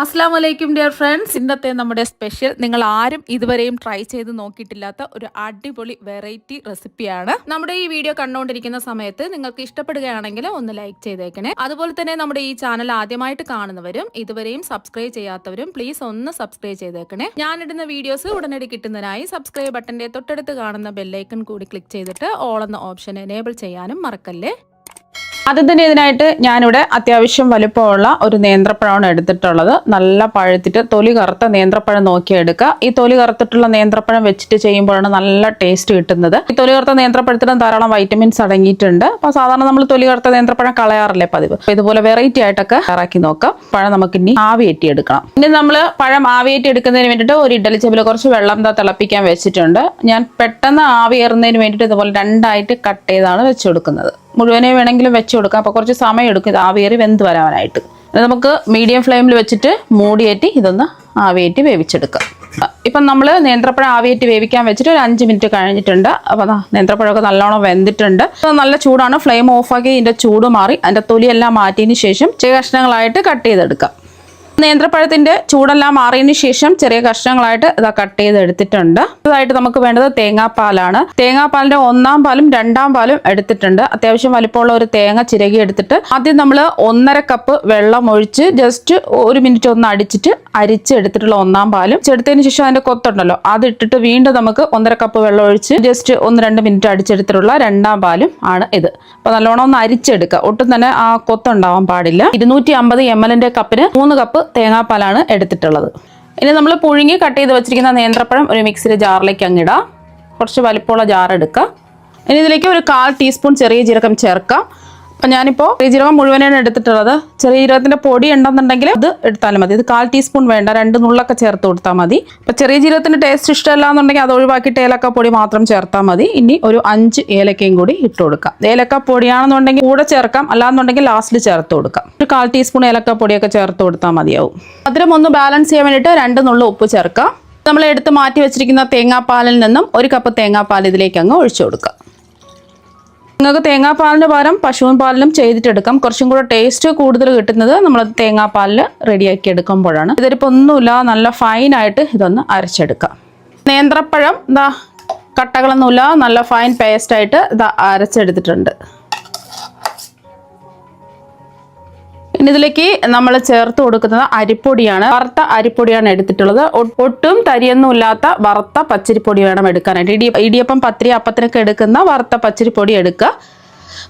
അസ്സലാമലൈക്കും dear friends. ഇന്നത്തെ നമ്മുടെ സ്പെഷ്യൽ നിങ്ങൾ ആരും ഇതുവരെയും ട്രൈ ചെയ്ത് നോക്കിയിട്ടില്ലാത്ത ഒരു അടിപൊളി വെറൈറ്റി റെസിപ്പിയാണ്. നമ്മുടെ ഈ വീഡിയോ കണ്ടുകൊണ്ടിരിക്കുന്ന സമയത്ത് നിങ്ങൾക്ക് ഇഷ്ടപ്പെടുകയാണെങ്കിൽ ഒന്ന് ലൈക്ക് ചെയ്തേക്കണേ. അതുപോലെ തന്നെ നമ്മുടെ ഈ ചാനൽ ആദ്യമായിട്ട് കാണുന്നവരും ഇതുവരെയും സബ്സ്ക്രൈബ് ചെയ്യാത്തവരും പ്ലീസ് ഒന്ന് സബ്സ്ക്രൈബ് ചെയ്തേക്കണേ. ഞാനിടുന്ന വീഡിയോസ് ഉടനടി കിട്ടുന്നതിനായി സബ്സ്ക്രൈബ് ബട്ടന്റെ തൊട്ടടുത്ത് കാണുന്ന ബെല്ലൈക്കൺ കൂടി ക്ലിക്ക് ചെയ്തിട്ട് ഓൾ എന്ന ഓപ്ഷൻ എനേബിൾ ചെയ്യാനും മറക്കല്ലേ. ആദ്യം തന്നെ ഇതിനായിട്ട് ഞാനിവിടെ അത്യാവശ്യം വലുപ്പമുള്ള ഒരു നേന്ത്രപ്പഴമാണ് എടുത്തിട്ടുള്ളത്. നല്ല പഴുത്തിട്ട് തൊലി കറുത്ത നേന്ത്രപ്പഴം നോക്കിയെടുക്കുക. ഈ തൊലി കറുത്തിട്ടുള്ള നേന്ത്രപ്പഴം വെച്ചിട്ട് ചെയ്യുമ്പോഴാണ് നല്ല ടേസ്റ്റ് കിട്ടുന്നത്. ഈ തൊലി കറുത്ത നേന്ത്രപ്പഴത്തിനും ധാരാളം വൈറ്റമിൻസ് അടങ്ങിയിട്ടുണ്ട്. അപ്പോൾ സാധാരണ നമ്മൾ തൊലി കറുത്ത നേന്ത്രപ്പഴം കളയാറില്ലേ പതിവ്. അപ്പോൾ ഇതുപോലെ വെറൈറ്റി ആയിട്ടൊക്കെ തയ്യാറാക്കി നോക്കാം. പഴം നമുക്ക് ഇനി ആവിയേറ്റി എടുക്കണം. ഇനി നമ്മൾ പഴം ആവിയേറ്റി എടുക്കുന്നതിന് വേണ്ടിയിട്ട് ഒരു ഇഡ്ഡലി ചെമ്പിൽ കുറച്ച് വെള്ളം തിളപ്പിക്കാൻ വെച്ചിട്ടുണ്ട്. ഞാൻ പെട്ടെന്ന് ആവിയേറുന്നതിന് വേണ്ടിയിട്ട് ഇതുപോലെ രണ്ടായിട്ട് കട്ട് ചെയ്താണ് വെച്ച് കൊടുക്കുന്നത്. മുഴുവനെ വേണമെങ്കിലും വെച്ച് കൊടുക്കാം. അപ്പോൾ കുറച്ച് സമയം എടുക്കും ഇത് ആവിയേറി വെന്ത് വരാനായിട്ട്. നമുക്ക് മീഡിയം ഫ്ലെയിമിൽ വെച്ചിട്ട് മൂടിയേറ്റി ഇതൊന്ന് ആവിയേറ്റി വേവിച്ചെടുക്കാം. ഇപ്പം നമ്മൾ നേന്ത്രപ്പഴം ആവിയേറ്റി വേവിക്കാൻ വെച്ചിട്ട് ഒരു 5 മിനിറ്റ് കഴിഞ്ഞിട്ടുണ്ട്. അപ്പോൾ നേന്ത്രപ്പഴമൊക്കെ നല്ലോണം വെന്തിട്ടുണ്ട്. നല്ല ചൂടാണ്. ഫ്ലെയിം ഓഫാക്കി ഇതിൻ്റെ ചൂട് മാറി അതിൻ്റെ തൊലിയെല്ലാം മാറ്റിയതിന് ശേഷം ചെറിയ കഷ്ണങ്ങളായിട്ട് കട്ട് ചെയ്തെടുക്കാം. നേന്ത്രപ്പഴത്തിൻ്റെ ചൂടെല്ലാം മാറിയതിന് ശേഷം ചെറിയ കഷ്ണങ്ങളായിട്ട് ഇതാ കട്ട് ചെയ്തെടുത്തിട്ടുണ്ട്. ഇതായിട്ട് നമുക്ക് വേണ്ടത് തേങ്ങാപ്പാലാണ്. തേങ്ങാപ്പാലിൻ്റെ 1-ാം പാലും 2-ാം പാലും എടുത്തിട്ടുണ്ട്. അത്യാവശ്യം വലിപ്പമുള്ള ഒരു തേങ്ങ ചിരകി എടുത്തിട്ട് ആദ്യം നമ്മൾ 1.5 കപ്പ് വെള്ളം ഒഴിച്ച് ജസ്റ്റ് 1 മിനിറ്റ് ഒന്ന് അടിച്ചിട്ട് അരിച്ചെടുത്തിട്ടുള്ള 1-ാം പാലും എടുത്തതിന് ശേഷം അതിൻ്റെ കൊത്തുണ്ടല്ലോ അതിട്ടിട്ട് വീണ്ടും നമുക്ക് 1.5 കപ്പ് വെള്ളം ഒഴിച്ച് ജസ്റ്റ് 1-2 മിനിറ്റ് അടിച്ചെടുത്തിട്ടുള്ള 2-ാം പാലും ആണ് ഇത്. അപ്പോൾ നല്ലോണം ഒന്ന് അരിച്ചെടുക്കുക. ഒട്ടും തന്നെ ആ കൊത്തുണ്ടാവാൻ പാടില്ല. 250 ml കപ്പിന് 3 കപ്പ് തേങ്ങാപ്പാലാണ് എടുത്തിട്ടുള്ളത്. ഇനി നമ്മൾ പുഴുങ്ങി കട്ട് ചെയ്ത് വെച്ചിരിക്കുന്ന നേന്ത്രപ്പഴം ഒരു മിക്സിയുടെ ജാറിലേക്ക് അങ്ങിടാം. കുറച്ച് വലിപ്പമുള്ള ജാർ എടുക്കുക. ഇനി ഇതിലേക്ക് ഒരു 1/4 ടീസ്പൂൺ ചെറിയ ജീരകം ചേർക്കാം. അപ്പം ഞാനിപ്പോൾ ചെറിയ ജീരകം മുഴുവനാണ് എടുത്തിട്ടുള്ളത്. ചെറിയ ജീരകത്തിൻ്റെ പൊടി ഉണ്ടെന്നുണ്ടെങ്കിൽ അത് എടുത്താലും മതി. ഇത് 1/4 ടീസ്പൂൺ വേണ്ട, 2 നുള്ളൊക്കെ ചേർത്ത് കൊടുത്താൽ മതി. അപ്പോൾ ചെറിയ ജീരകത്തിൻ്റെ ടേസ്റ്റ് ഇഷ്ടമല്ല എന്നുണ്ടെങ്കിൽ അത് ഒഴിവാക്കിയിട്ട് ഏലക്ക പൊടി മാത്രം ചേർത്താൽ മതി. ഇനി ഒരു 5 ഏലക്കയും കൂടി ഇട്ട് കൊടുക്കാം. ഏലക്ക പൊടിയാണെന്നുണ്ടെങ്കിൽ കൂടെ ചേർക്കാം, അല്ലാന്നുണ്ടെങ്കിൽ ലാസ്റ്റിൽ ചേർത്ത് കൊടുക്കാം. ഒരു 1/4 ടീസ്പൂൺ ഏലക്ക പൊടിയൊക്കെ ചേർത്ത് കൊടുത്താൽ മതിയാവും. മധുരം ഒന്ന് ബാലൻസ് ചെയ്യാൻ വേണ്ടിയിട്ട് 2 നുള്ളു ഉപ്പ് ചേർക്കാം. നമ്മൾ എടുത്ത് മാറ്റി വെച്ചിരിക്കുന്ന തേങ്ങാപ്പാലിൽ നിന്നും 1 കപ്പ് തേങ്ങാപ്പാൽ ഇതിലേക്ക് അങ്ങ് ഒഴിച്ചു കൊടുക്കാം. നിങ്ങൾക്ക് തേങ്ങാപ്പാലിന് പകരം പശുവിൻ പാലിലും ചെയ്തിട്ടെടുക്കാം. കുറച്ചും കൂടെ ടേസ്റ്റ് കൂടുതൽ കിട്ടുന്നത് നമ്മൾ തേങ്ങാപ്പാലിൽ റെഡിയാക്കി എടുക്കുമ്പോഴാണ്. ഇതിപ്പോൾ ഒന്നുമില്ല, നല്ല ഫൈനായിട്ട് ഇതൊന്ന് അരച്ചെടുക്കാം. നേന്ത്രപ്പഴം ഇതാ കട്ടകളൊന്നുമില്ല, നല്ല ഫൈൻ പേസ്റ്റായിട്ട് ഇതാ അരച്ചെടുത്തിട്ടുണ്ട്. ഇനി ഇതിലേക്ക് നമ്മൾ ചേർത്ത് കൊടുക്കുന്നത് അരിപ്പൊടിയാണ്. വറുത്ത അരിപ്പൊടിയാണ് എടുത്തിട്ടുള്ളത്. ഒട്ടും തരിയൊന്നും ഇല്ലാത്ത വറുത്ത പച്ചരിപ്പൊടി വേണം എടുക്കാനായിട്ട്. ഇടിയപ്പം പത്തിരി അപ്പത്തിനൊക്കെ എടുക്കുന്ന വറുത്ത പച്ചരിപ്പൊടി എടുക്കുക.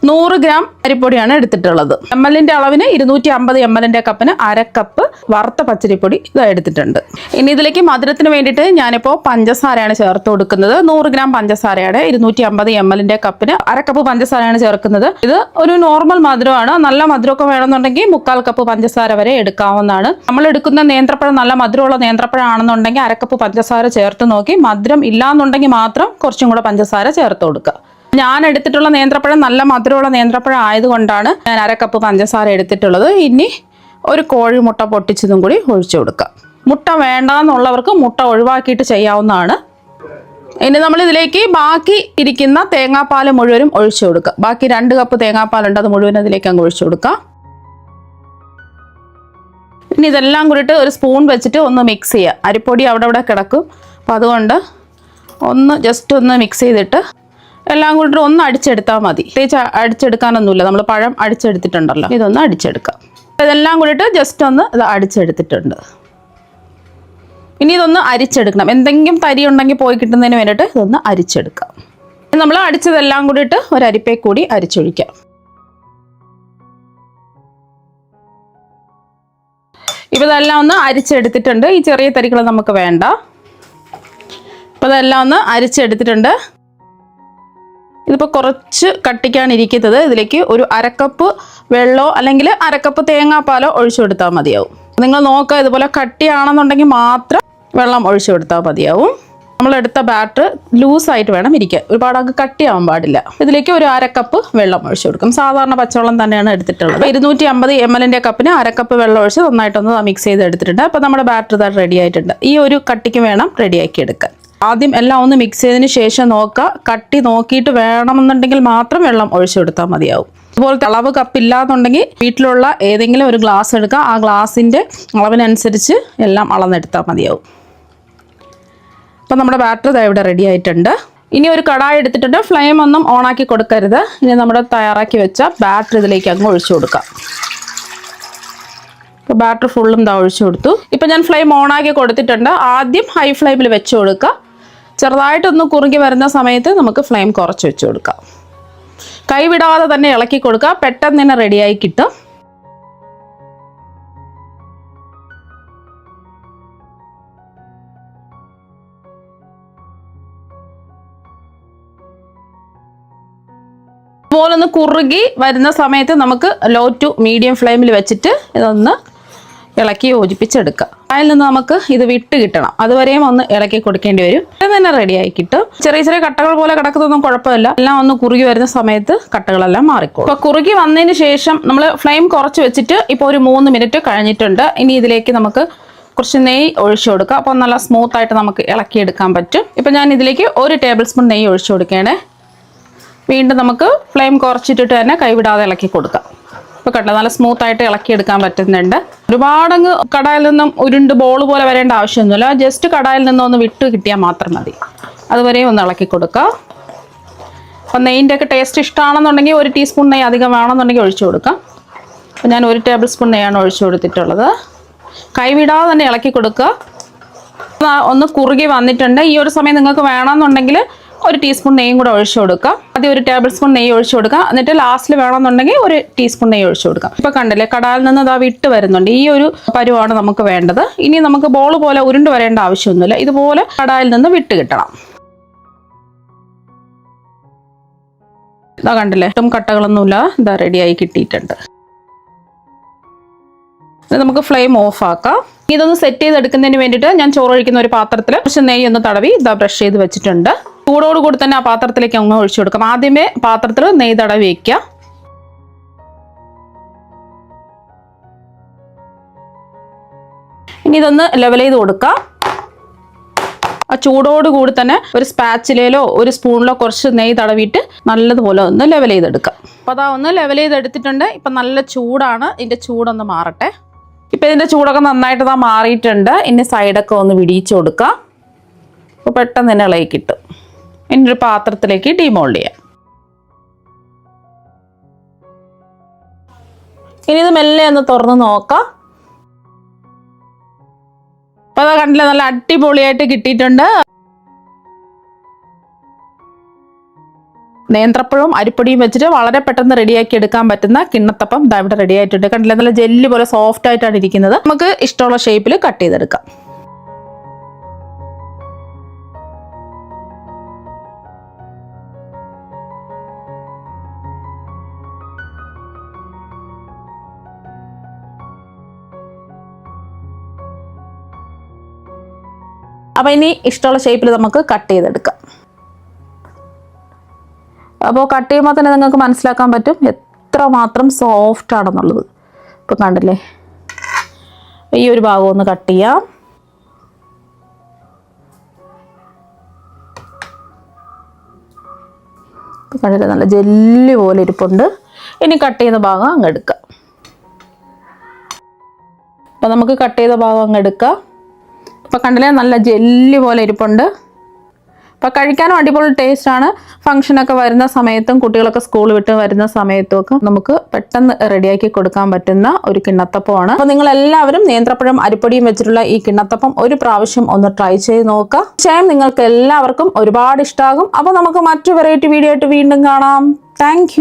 100 ഗ്രാം അരിപ്പൊടിയാണ് എടുത്തിട്ടുള്ളത്. ml അളവിന് 250 ml കപ്പിന് 1/2 കപ്പ് വറുത്ത പച്ചരിപ്പൊടി ഇത് എടുത്തിട്ടുണ്ട്. ഇനി ഇതിലേക്ക് മധുരത്തിന് വേണ്ടിയിട്ട് ഞാനിപ്പോൾ പഞ്ചസാരയാണ് ചേർത്ത് കൊടുക്കുന്നത്. 100 ഗ്രാം പഞ്ചസാരയുടെ 250 ml കപ്പിന് 1/2 കപ്പ് പഞ്ചസാരയാണ് ചേർക്കുന്നത്. ഇത് ഒരു നോർമൽ മധുരമാണ്. നല്ല മധുരമൊക്കെ വേണമെന്നുണ്ടെങ്കിൽ 1/4 കപ്പ് പഞ്ചസാര വരെ എടുക്കാവുന്നതാണ്. നമ്മൾ എടുക്കുന്ന നേന്ത്രപ്പഴം നല്ല മധുരമുള്ള നേന്ത്രപ്പഴം ആണെന്നുണ്ടെങ്കിൽ 1/2 കപ്പ് പഞ്ചസാര ചേർത്ത് നോക്കി. മധുരം ഇല്ലാന്നുണ്ടെങ്കിൽ മാത്രം കുറച്ചും കൂടെ പഞ്ചസാര ചേർത്ത് കൊടുക്കുക. ഞാൻ എടുത്തിട്ടുള്ള നേന്ത്രപ്പഴം നല്ല മധുരമുള്ള നേന്ത്രപ്പഴം ആയതുകൊണ്ടാണ് ഞാൻ 1/2 കപ്പ് പഞ്ചസാര എടുത്തിട്ടുള്ളത്. ഇനി ഒരു കോഴിമുട്ട പൊട്ടിച്ചതും കൂടി ഒഴിച്ചു കൊടുക്കുക. മുട്ട വേണ്ടാന്നുള്ളവർക്ക് മുട്ട ഒഴിവാക്കിയിട്ട് ചെയ്യാവുന്നതാണ്. ഇനി നമ്മൾ ഇതിലേക്ക് ബാക്കി ഇരിക്കുന്ന തേങ്ങാപ്പാൽ മുഴുവനും ഒഴിച്ചു കൊടുക്കുക. ബാക്കി 2 കപ്പ് തേങ്ങാപ്പാലുണ്ട്, അത് മുഴുവൻ ഇതിലേക്ക് അങ്ങ് ഒഴിച്ചു കൊടുക്കുക. ഇനി ഇതെല്ലാം കൂടിയിട്ട് ഒരു സ്പൂൺ വെച്ചിട്ട് ഒന്ന് മിക്സ് ചെയ്യുക. അരിപ്പൊടി അവിടെ കിടക്കും. അപ്പോൾ അതുകൊണ്ട് ഒന്ന് ജസ്റ്റ് ഒന്ന് മിക്സ് ചെയ്തിട്ട് എല്ലാം കൂടി ഒന്ന് അടിച്ചെടുത്താൽ മതി. പ്രത്യേകിച്ച് അടിച്ചെടുക്കാനൊന്നുമില്ല, നമ്മൾ പഴം അടിച്ചെടുത്തിട്ടുണ്ടല്ലോ, ഇതൊന്ന് അടിച്ചെടുക്കാം. ഇതെല്ലാം കൂടിയിട്ട് ജസ്റ്റ് ഒന്ന് ഇത് അടിച്ചെടുത്തിട്ടുണ്ട്. ഇനി ഇതൊന്ന് അരിച്ചെടുക്കണം. എന്തെങ്കിലും തരി ഉണ്ടെങ്കിൽ പോയി കിട്ടുന്നതിന് വേണ്ടിയിട്ട് ഇതൊന്ന് അരിച്ചെടുക്കാം. നമ്മൾ അടിച്ചതെല്ലാം കൂടിയിട്ട് ഒരു അരിപ്പേ കൂടി അരിച്ചൊഴിക്കാം. ഇപ്പോൾ ഇതെല്ലാം ഒന്ന് അരിച്ചെടുത്തിട്ടുണ്ട്. ഈ ചെറിയ തരികൾ നമുക്ക് വേണ്ട. ഇപ്പോൾ ഇതെല്ലാം ഒന്ന് അരിച്ചെടുത്തിട്ടുണ്ട്. ഇതിപ്പോൾ കുറച്ച് കട്ടിക്കാണ് ഇരിക്കുന്നത്. ഇതിലേക്ക് ഒരു 1/2 കപ്പ് വെള്ളമോ അല്ലെങ്കിൽ 1/2 കപ്പ് തേങ്ങാപ്പാലോ ഒഴിച്ചു കൊടുത്താൽ മതിയാവും. നിങ്ങൾ നോക്കുക, ഇതുപോലെ കട്ടിയാണെന്നുണ്ടെങ്കിൽ മാത്രം വെള്ളം ഒഴിച്ചു കൊടുത്താൽ മതിയാവും. നമ്മളെടുത്ത ബാറ്റർ ലൂസായിട്ട് വേണം ഇരിക്കാൻ, ഒരുപാട് അങ്ങ് കട്ടിയാവാൻ പാടില്ല. ഇതിലേക്ക് ഒരു 1/2 കപ്പ് വെള്ളം ഒഴിച്ചു കൊടുക്കും. സാധാരണ പച്ചവെള്ളം തന്നെയാണ് എടുത്തിട്ടുള്ളത്. 250 ml കപ്പിന് 1/2 കപ്പ് വെള്ളം ഒഴിച്ച് നന്നായിട്ടൊന്ന് മിക്സ് ചെയ്ത് എടുത്തിട്ടുണ്ട്. അപ്പോൾ നമ്മുടെ ബാറ്റർ ഇതാ റെഡി ആയിട്ടുണ്ട്. ഈ ഒരു കട്ടിക്ക് വേണം റെഡിയാക്കി എടുക്കാൻ. ആദ്യം എല്ലാം ഒന്ന് മിക്സ് ചെയ്തതിന് ശേഷം നോക്കുക. കട്ടി നോക്കിയിട്ട് വേണമെന്നുണ്ടെങ്കിൽ മാത്രം വെള്ളം ഒഴിച്ചു കൊടുത്താൽ മതിയാവും. ഇതുപോലത്തെ അളവ് കപ്പ് ഇല്ലാന്നുണ്ടെങ്കിൽ വീട്ടിലുള്ള ഏതെങ്കിലും ഒരു ഗ്ലാസ് എടുക്കുക. ആ ഗ്ലാസിൻ്റെ അളവിനനുസരിച്ച് എല്ലാം അളന്നെടുത്താൽ മതിയാവും. അപ്പം നമ്മുടെ ബാറ്റർ ഇവിടെ റെഡി ആയിട്ടുണ്ട്. ഇനി ഒരു കടായി എടുത്തിട്ടുണ്ട്. ഫ്ലെയിം ഒന്നും ഓണാക്കി കൊടുക്കരുത്. ഇനി നമ്മുടെ തയ്യാറാക്കി വെച്ച ബാറ്റർ ഇതിലേക്ക് അങ്ങ് ഒഴിച്ചു കൊടുക്കാം. ഇപ്പോൾ ബാറ്റർ ഫുള്ളും ഒഴിച്ചു കൊടുത്തു. ഇപ്പം ഞാൻ ഫ്ലെയിം ഓണാക്കി കൊടുത്തിട്ടുണ്ട്. ആദ്യം ഹൈ ഫ്ലെയിമിൽ വെച്ച് കൊടുക്കുക. ചെറുതായിട്ടൊന്ന് കുറുകി വരുന്ന സമയത്ത് നമുക്ക് ഫ്ലെയിം കുറച്ച് വെച്ച് കൊടുക്കാം. കൈവിടാതെ തന്നെ ഇളക്കി കൊടുക്കുക. പെട്ടെന്ന് തന്നെ റെഡിയായി കിട്ടും. ഇതുപോലൊന്ന് കുറുകി വരുന്ന സമയത്ത് നമുക്ക് ലോ ടു മീഡിയം ഫ്ലെയിമിൽ വെച്ചിട്ട് ഇതൊന്ന് ഇളക്കി യോജിപ്പിച്ചെടുക്കുക. അതിൽ നിന്ന് നമുക്ക് ഇത് വിട്ട് കിട്ടണം. അതുവരെയും ഒന്ന് ഇളക്കി കൊടുക്കേണ്ടി വരും. ഇത് തന്നെ റെഡിയായി കിട്ടും. ചെറിയ ചെറിയ കട്ടകൾ പോലെ കിടക്കുന്നതൊന്നും കുഴപ്പമില്ല. എല്ലാം ഒന്ന് കുറുകി വരുന്ന സമയത്ത് കട്ടകളെല്ലാം മാറിക്കോളും. അപ്പോൾ കുറുകി വന്നതിന് ശേഷം നമ്മൾ ഫ്ലെയിം കുറച്ച് വെച്ചിട്ട് ഇപ്പോൾ ഒരു 3 മിനിറ്റ് കഴിഞ്ഞിട്ടുണ്ട്. ഇനി ഇതിലേക്ക് നമുക്ക് കുറച്ച് നെയ്യ് ഒഴിച്ചു കൊടുക്കുക. അപ്പോൾ നല്ല സ്മൂത്തായിട്ട് നമുക്ക് ഇളക്കിയെടുക്കാൻ പറ്റും. ഇപ്പോൾ ഞാൻ ഇതിലേക്ക് 1 ടേബിൾ സ്പൂൺ നെയ്യ് ഒഴിച്ചു കൊടുക്കുകയാണേ. വീണ്ടും നമുക്ക് ഫ്ലെയിം കുറച്ചിട്ടിട്ട് തന്നെ കൈവിടാതെ ഇളക്കി കൊടുക്കാം. ഇപ്പോൾ കണ്ടോ, നല്ല സ്മൂത്തായിട്ട് ഇളക്കിയെടുക്കാൻ പറ്റുന്നുണ്ട്. ഒരുപാടങ്ങ് കടായിൽ നിന്നും ഉരുണ്ട് ബോൾ പോലെ വരേണ്ട ആവശ്യമൊന്നുമില്ല. ജസ്റ്റ് കടായിൽ നിന്നൊന്ന് വിട്ട് കിട്ടിയാൽ മാത്രം മതി. അതുവരെ ഒന്ന് ഇളക്കി കൊടുക്കുക. അപ്പം നെയ്യിൻ്റെ ഒക്കെ ടേസ്റ്റ് ഇഷ്ടമാണെന്നുണ്ടെങ്കിൽ 1 ടീസ്പൂൺ നെയ്യ് അധികം വേണമെന്നുണ്ടെങ്കിൽ ഒഴിച്ചു കൊടുക്കാം. അപ്പോൾ ഞാൻ 1 ടേബിൾ സ്പൂൺ നെയ്യാണ് ഒഴിച്ചു കൊടുത്തിട്ടുള്ളത്. കൈവിടാതെ തന്നെ ഇളക്കി കൊടുക്കുക. ഒന്ന് കുറുകി വന്നിട്ടുണ്ട്. ഈ ഒരു സമയം നിങ്ങൾക്ക് വേണമെന്നുണ്ടെങ്കിൽ 1 ടീസ്പൂൺ നെയ്യും കൂടെ ഒഴിച്ചു കൊടുക്കുക. ആദ്യം 1 ടേബിൾ സ്പൂൺ നെയ്യ് ഒഴിച്ചു കൊടുക്കുക. എന്നിട്ട് ലാസ്റ്റിൽ വേണമെന്നുണ്ടെങ്കിൽ 1 ടീസ്പൂൺ നെയ്യ് ഒഴിച്ചു കൊടുക്കുക. ഇപ്പോൾ കണ്ടില്ലേ, കടായിൽ നിന്ന് വിട്ട് വരുന്നുണ്ട്. ഈ ഒരു പരുവാണ് നമുക്ക് വേണ്ടത്. ഇനി നമുക്ക് ബോൾ പോലെ ഉരുണ്ട് വരേണ്ട ആവശ്യമൊന്നുമില്ല. ഇതുപോലെ കടായിൽ നിന്ന് വിട്ട് കിട്ടണം. ഇതാ കണ്ടില്ലേ, ഒട്ടും കട്ടകളൊന്നുമില്ല. റെഡിയായി കിട്ടിയിട്ടുണ്ട്. നമുക്ക് ഫ്ലെയിം ഓഫ് ആക്കാം. ഇതൊന്ന് സെറ്റ് ചെയ്തെടുക്കുന്നതിന് വേണ്ടിയിട്ട് ഞാൻ ചോറൊഴിക്കുന്ന ഒരു പാത്രത്തിൽ കുറച്ച് നെയ്യ് ഒന്ന് തടവി ബ്രഷ് ചെയ്ത് വെച്ചിട്ടുണ്ട്. ചൂടോടുകൂടി തന്നെ ആ പാത്രത്തിലേക്ക് അങ്ങ് ഒഴിച്ചു കൊടുക്കാം. ആദ്യമേ പാത്രത്തിൽ നെയ്യ് തടവി വയ്ക്കുക. ഇനി ഇതൊന്ന് ലെവൽ ചെയ്ത് കൊടുക്കാം. ആ ചൂടോടുകൂടി തന്നെ ഒരു സ്പാച്ചിലോ ഒരു സ്പൂണിലോ കുറച്ച് നെയ്യ് തടവിയിട്ട് നല്ലതുപോലെ ഒന്ന് ലെവൽ ചെയ്തെടുക്കാം. അപ്പോൾ അതാ ഒന്ന് ലെവൽ ചെയ്തെടുത്തിട്ടുണ്ട്. ഇപ്പം നല്ല ചൂടാണ്. ഇതിൻ്റെ ചൂടൊന്ന് മാറട്ടെ. ഇപ്പം ഇതിൻ്റെ ചൂടൊക്കെ നന്നായിട്ട് മാറിയിട്ടുണ്ട്. ഇനി സൈഡൊക്കെ ഒന്ന് വിടിയിച്ച് കൊടുക്കാം. അപ്പോൾ പെട്ടെന്ന് തന്നെ ഇളകി കിട്ടും. ഇനി ഒരു പാത്രത്തിലേക്ക് ഡീമോൾഡ് ചെയ്യാം. ഇനി ഇത് മെല്ലെ ഒന്ന് തുറന്ന് നോക്കാം. അപ്പോൾ അതാ കണ്ടില്ല, നല്ല അടിപൊളിയായിട്ട് കിട്ടിയിട്ടുണ്ട്. നേന്ത്രപ്പഴവും അരിപ്പൊടിയും വെച്ചിട്ട് വളരെ പെട്ടെന്ന് റെഡിയാക്കി എടുക്കാൻ പറ്റുന്ന കിണ്ണത്തപ്പം ഇവിടെ റെഡി ആയിട്ടുണ്ട്. കണ്ടില്ല, നല്ല ജെല്ലി പോലെ സോഫ്റ്റ് ആയിട്ടാണ് ഇരിക്കുന്നത്. നമുക്ക് ഇഷ്ടമുള്ള ഷേപ്പിൽ കട്ട് ചെയ്തെടുക്കാം. അപ്പോൾ ഇനി ഇഷ്ടമുള്ള ഷേപ്പിൽ നമുക്ക് കട്ട് ചെയ്തെടുക്കാം. അപ്പോൾ കട്ട് ചെയ്യുമ്പോൾ തന്നെ നിങ്ങൾക്ക് മനസ്സിലാക്കാൻ പറ്റും എത്രമാത്രം സോഫ്റ്റ് ആണെന്നുള്ളത്. ഇപ്പോൾ കണ്ടില്ലേ, ഈ ഒരു ഭാഗം ഒന്ന് കട്ട് ചെയ്യാം. ഇപ്പോൾ കണ്ടില്ലേ, നല്ല ജെല്ലി പോലെ ഇരിപ്പുണ്ട്. ഇനി കട്ട് ചെയ്യുന്ന ഭാഗം അങ്ങ് എടുക്കാം. അപ്പോൾ നമുക്ക് കട്ട് ചെയ്ത ഭാഗം അങ്ങ് എടുക്കാം. അപ്പോൾ കണ്ടില്ലേ, നല്ല ജെല്ലി പോലെ ഇരിപ്പുണ്ട്. അപ്പോൾ കഴിക്കാനും അടിപൊളി ടേസ്റ്റാണ്. ഫംഗ്ഷനൊക്കെ വരുന്ന സമയത്തും കുട്ടികളൊക്കെ സ്കൂൾ വിട്ട് വരുന്ന സമയത്തും ഒക്കെ നമുക്ക് പെട്ടെന്ന് റെഡിയാക്കി കൊടുക്കാൻ പറ്റുന്ന ഒരു കിണ്ണത്തപ്പമാണ്. അപ്പോൾ നിങ്ങൾ എല്ലാവരും നേന്ത്രപ്പഴം അരിപ്പൊടിയും വെച്ചിട്ടുള്ള ഈ കിണ്ണത്തപ്പം ഒരു പ്രാവശ്യം ഒന്ന് ട്രൈ ചെയ്ത് നോക്കുക. തീർച്ചയായും നിങ്ങൾക്ക് എല്ലാവർക്കും ഒരുപാട് ഇഷ്ടമാകും. അപ്പോൾ നമുക്ക് മറ്റു വെറൈറ്റി വീഡിയോ ആയിട്ട് വീണ്ടും കാണാം. താങ്ക്